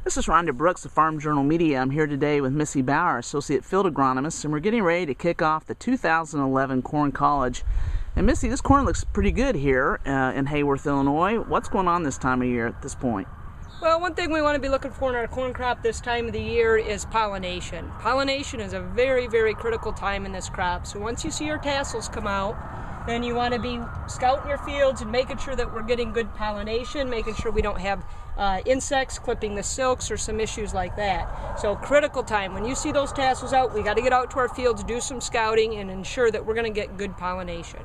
This is Rhonda Brooks of Farm Journal Media. I'm here today with Missy Bauer, Associate Field Agronomist, and we're getting ready to kick off the 2011 Corn College. And Missy, this corn looks pretty good here in Hayworth, Illinois. What's going on this time of year at this point? Well, one thing we want to be looking for in our corn crop this time of the year is pollination. Pollination is a very, very critical time in this crop. So once you see your tassels come out, then you want to be scouting your fields and making sure that we're getting good pollination, making sure we don't have insects clipping the silks or some issues like that. So critical time. When you see those tassels out, we got to get out to our fields, do some scouting, and ensure that we're going to get good pollination.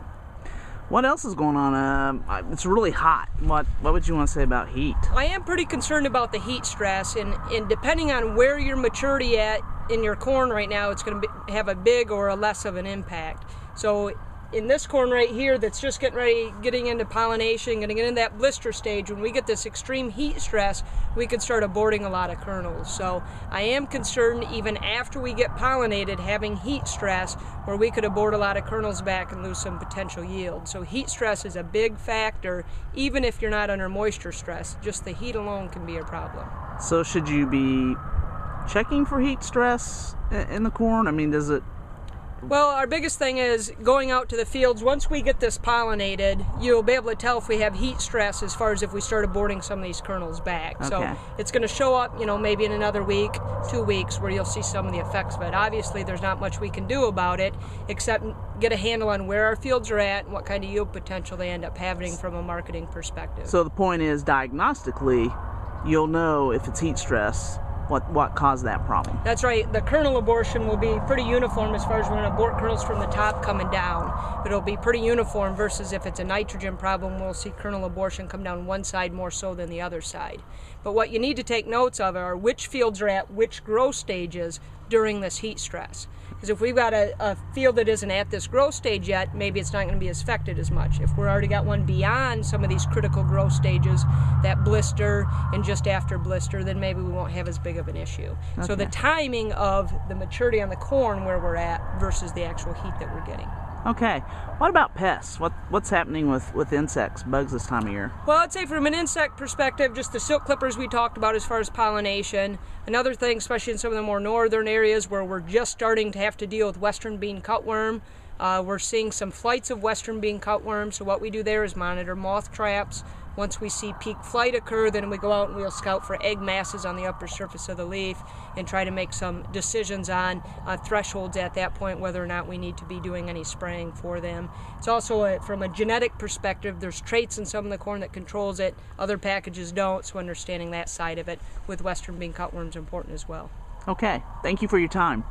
What else is going on? It's really hot. What would you want to say about heat? I am pretty concerned about the heat stress, and depending on where your maturity at in your corn right now, it's going to have a big or a less of an impact. So in this corn right here that's just getting into pollination, going to get into that blister stage, when we get this extreme heat stress, we could start aborting a lot of kernels. So I am concerned even after we get pollinated, having heat stress where we could abort a lot of kernels back and lose some potential yield. So heat stress is a big factor, even if you're not under moisture stress. Just the heat alone can be a problem. So should you be checking for heat stress in the corn? I mean, does it? Well, our biggest thing is going out to the fields. Once we get this pollinated, you'll be able to tell if we have heat stress as far as if we start aborting some of these kernels back. Okay. So it's going to show up, maybe in another week, 2 weeks, where you'll see some of the effects of it. Obviously, there's not much we can do about it except get a handle on where our fields are at and what kind of yield potential they end up having from a marketing perspective. So the point is, diagnostically, you'll know if it's heat stress. What caused that problem? That's right. The kernel abortion will be pretty uniform as far as we're going to abort kernels from the top coming down. It'll be pretty uniform versus if it's a nitrogen problem, we'll see kernel abortion come down one side more so than the other side. But what you need to take notes of are which fields are at which growth stages during this heat stress. Because if we've got a field that isn't at this growth stage yet, maybe it's not going to be affected as much. If we're already got one beyond some of these critical growth stages, that blister and just after blister, then maybe we won't have as big of an issue. Okay. So the timing of the maturity on the corn where we're at versus the actual heat that we're getting. Okay. What about pests? What's happening with insects, bugs this time of year? Well, I'd say from an insect perspective, just the silk clippers we talked about as far as pollination. Another thing, especially in some of the more northern areas where we're just starting to have to deal with western bean cutworm, we're seeing some flights of western bean cutworm. So what we do there is monitor moth traps. Once we see peak flight occur, then we go out and we'll scout for egg masses on the upper surface of the leaf and try to make some decisions on thresholds at that point, whether or not we need to be doing any spraying for them. It's also, from a genetic perspective, there's traits in some of the corn that controls it, other packages don't, so understanding that side of it with western bean cutworm is important as well. Okay, thank you for your time.